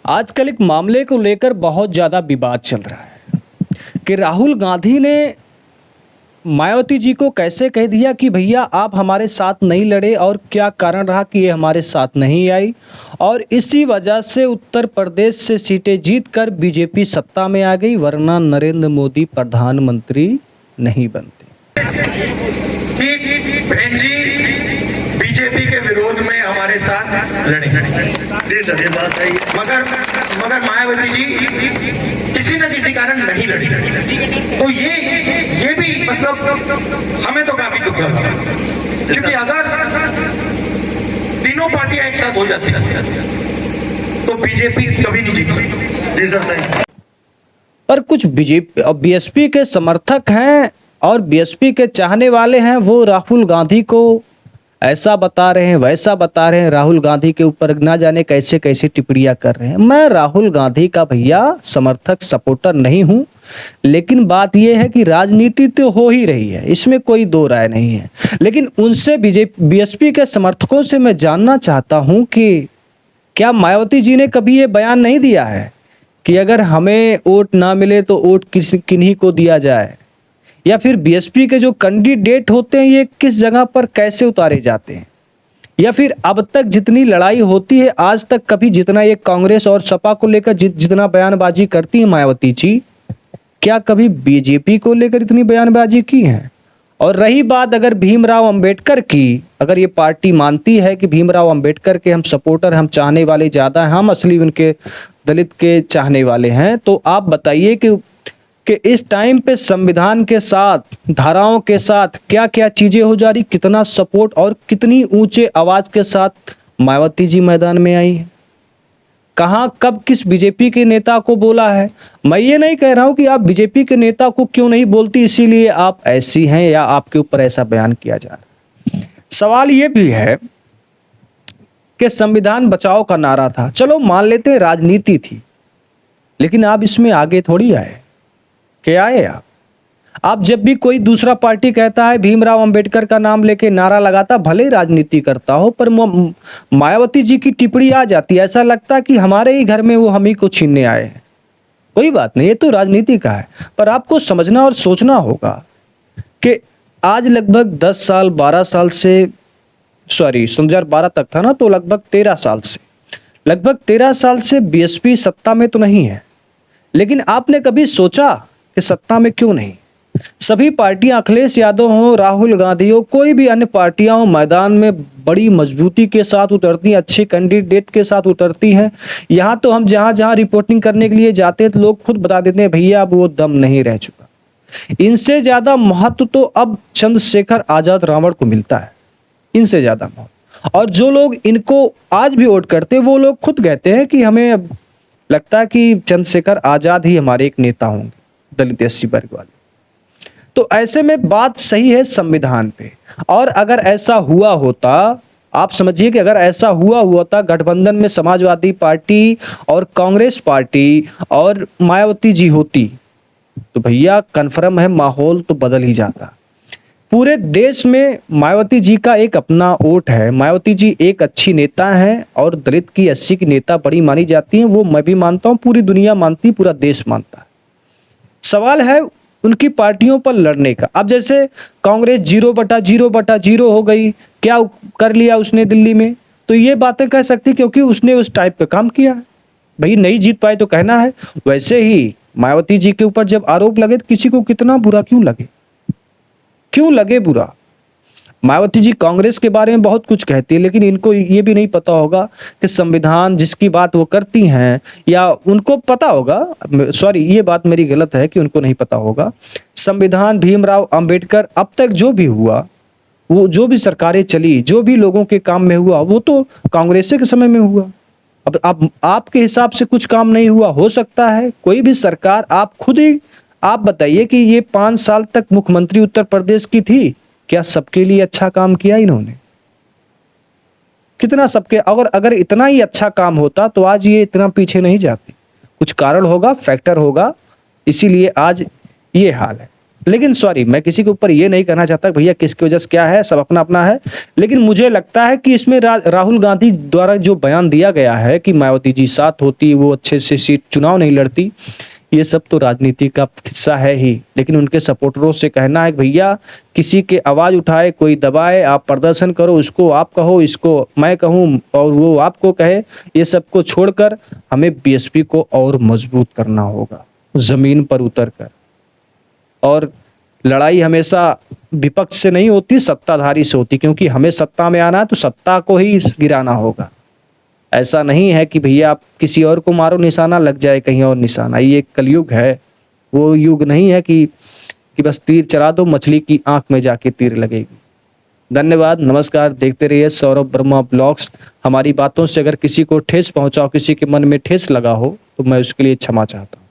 आजकल एक मामले को लेकर बहुत ज़्यादा विवाद चल रहा है कि राहुल गांधी ने मायावती जी को कैसे कह दिया कि भैया आप हमारे साथ नहीं लड़े और क्या कारण रहा कि ये हमारे साथ नहीं आई, और इसी वजह से उत्तर प्रदेश से सीटें जीतकर बीजेपी सत्ता में आ गई, वरना नरेंद्र मोदी प्रधानमंत्री नहीं बनते। बहन जी बीजेपी के विरोध में हमारे साथ लड़े, मगर मायावती जी किसी न किसी कारण नहीं लड़ी। तो ये भी मतलब हमें तो काफी दुख लगा, क्योंकि अगर तीनों पार्टियां एक साथ हो जाती तो बीजेपी कभी नहीं जीत सकती। पर कुछ बीएसपी के समर्थक हैं और बीएसपी के चाहने वाले हैं, वो राहुल गांधी को ऐसा बता रहे हैं, वैसा बता रहे हैं, राहुल गांधी के ऊपर ना जाने कैसे कैसे टिप्पणियां कर रहे हैं। मैं राहुल गांधी का भैया समर्थक सपोर्टर नहीं हूं, लेकिन बात यह है कि राजनीति तो हो ही रही है, इसमें कोई दो राय नहीं है। लेकिन उनसे बीएसपी के समर्थकों से मैं जानना चाहता हूं कि क्या मायावती जी ने कभी ये बयान नहीं दिया है कि अगर हमें वोट ना मिले तो वोट किन्हीं को दिया जाए, या फिर बीएसपी के जो कैंडिडेट होते हैं ये किस जगह पर कैसे उतारे जाते हैं, या फिर अब तक जितनी लड़ाई होती है आज तक कभी जितना ये कांग्रेस और सपा को लेकर जितना बयानबाजी करती है मायावती जी, क्या कभी बीजेपी को लेकर इतनी बयानबाजी की है? और रही बात अगर भीमराव अंबेडकर की, अगर ये पार्टी मानती है कि भीमराव अंबेडकर के हम सपोर्टर, हम चाहने वाले ज़्यादा हैं, हम असली उनके दलित के चाहने वाले हैं, तो आप बताइए कि इस टाइम पे संविधान के साथ, धाराओं के साथ क्या क्या चीजें हो जा रही, कितना सपोर्ट और कितनी ऊंचे आवाज के साथ मायावती जी मैदान में आई है, कहां कब किस बीजेपी के नेता को बोला है। मैं ये नहीं कह रहा हूं कि आप बीजेपी के नेता को क्यों नहीं बोलती इसीलिए आप ऐसी हैं या आपके ऊपर ऐसा बयान किया जा रहा है। सवाल ये भी है कि संविधान बचाओ का नारा था, चलो मान लेते हैं राजनीति थी, लेकिन आप इसमें आगे थोड़ी आए। क्या आए आप जब भी कोई दूसरा पार्टी कहता है भीमराव अंबेडकर का नाम लेके नारा लगाता, भले ही राजनीति करता हो, पर मायावती जी की टिप्पणी आ जाती है, ऐसा लगता है कि हमारे ही घर में वो हम ही को छीनने आए हैं। कोई बात नहीं, ये तो राजनीति का है, पर आपको समझना और सोचना होगा कि आज लगभग 10 साल 12 साल से, सॉरी 2012 तक था ना, तो लगभग 13 साल से बीएसपी सत्ता में तो नहीं है, लेकिन आपने कभी सोचा कि सत्ता में क्यों नहीं? सभी पार्टियां, अखिलेश यादव हो, राहुल गांधी हो, कोई भी अन्य पार्टियां हो, मैदान में बड़ी मजबूती के साथ उतरती हैं, अच्छे कैंडिडेट के साथ उतरती हैं। यहाँ तो हम जहां जहां रिपोर्टिंग करने के लिए जाते हैं तो लोग खुद बता देते हैं भैया अब वो दम नहीं रह चुका। इनसे ज्यादा महत्व तो अब चंद्रशेखर आजाद रावण को मिलता है, इनसे ज्यादा महत्व। और जो लोग इनको आज भी वोट करते हैं वो लोग खुद कहते हैं कि हमें लगता है कि चंद्रशेखर आजाद ही हमारे एक नेता होंगे, दलित एससी वर्ग वाले। तो ऐसे में बात सही है संविधान पे, और अगर ऐसा हुआ होता, आप समझिए कि अगर ऐसा हुआ होता गठबंधन में समाजवादी पार्टी और कांग्रेस पार्टी और मायावती जी होती, तो भैया कन्फर्म है माहौल तो बदल ही जाता। पूरे देश में मायावती जी का एक अपना वोट है, मायावती जी एक अच्छी नेता हैं और दलित की एससी की नेता बड़ी मानी जाती हैं, वो मैं भी मानता हूं, पूरी दुनिया मानती, पूरा देश मानता है। सवाल है उनकी पार्टियों पर लड़ने का। अब जैसे कांग्रेस 0/0/0 हो गई, क्या कर लिया उसने दिल्ली में, तो ये बातें कह सकती क्योंकि उसने उस टाइप पे काम किया है, भाई नहीं जीत पाए तो कहना है। वैसे ही मायावती जी के ऊपर जब आरोप लगे तो किसी को कितना बुरा क्यों लगे बुरा। मायावती जी कांग्रेस के बारे में बहुत कुछ कहती है, लेकिन इनको ये भी नहीं पता होगा कि संविधान जिसकी बात वो करती हैं, या उनको पता होगा, सॉरी ये बात मेरी गलत है कि उनको नहीं पता होगा, संविधान भीमराव अंबेडकर अब तक जो भी हुआ, वो जो भी सरकारें चली, जो भी लोगों के काम में हुआ, वो तो कांग्रेस के समय में हुआ। अब आपके हिसाब से कुछ काम नहीं हुआ, हो सकता है कोई भी सरकार, आप खुद ही आप बताइए कि ये 5 साल तक मुख्यमंत्री उत्तर प्रदेश की थी, क्या सबके लिए अच्छा काम किया इन्होंने? कितना सबके, अगर इतना ही अच्छा काम होता तो आज ये इतना पीछे नहीं जाती। कुछ कारण होगा, फैक्टर होगा, इसीलिए आज ये हाल है। लेकिन सॉरी, मैं किसी के ऊपर ये नहीं कहना चाहता कि भैया किसकी वजह से क्या है, सब अपना अपना है। लेकिन मुझे लगता है कि इसमें राहुल गांधी द्वारा जो बयान दिया गया है कि मायावती जी साथ होती, वो अच्छे से सीट चुनाव नहीं लड़ती, ये सब तो राजनीति का हिस्सा है ही। लेकिन उनके सपोर्टरों से कहना है कि भैया किसी के आवाज उठाए, कोई दबाए, आप प्रदर्शन करो, उसको आप कहो, इसको मैं कहूँ और वो आपको कहे, ये सबको छोड़कर हमें बीएसपी को और मजबूत करना होगा, जमीन पर उतर कर। और लड़ाई हमेशा विपक्ष से नहीं होती, सत्ताधारी से होती, क्योंकि हमें सत्ता में आना है तो सत्ता को ही गिराना होगा। ऐसा नहीं है कि भैया आप किसी और को मारो, निशाना लग जाए कहीं और निशाना। ये एक कलयुग है, वो युग नहीं है कि बस तीर चला दो, मछली की आंख में जाके तीर लगेगी। धन्यवाद, नमस्कार, देखते रहिए सौरभ वर्मा ब्लॉग्स। हमारी बातों से अगर किसी को ठेस पहुंचा हो, किसी के मन में ठेस लगा हो, तो मैं उसके लिए क्षमा चाहता हूँ।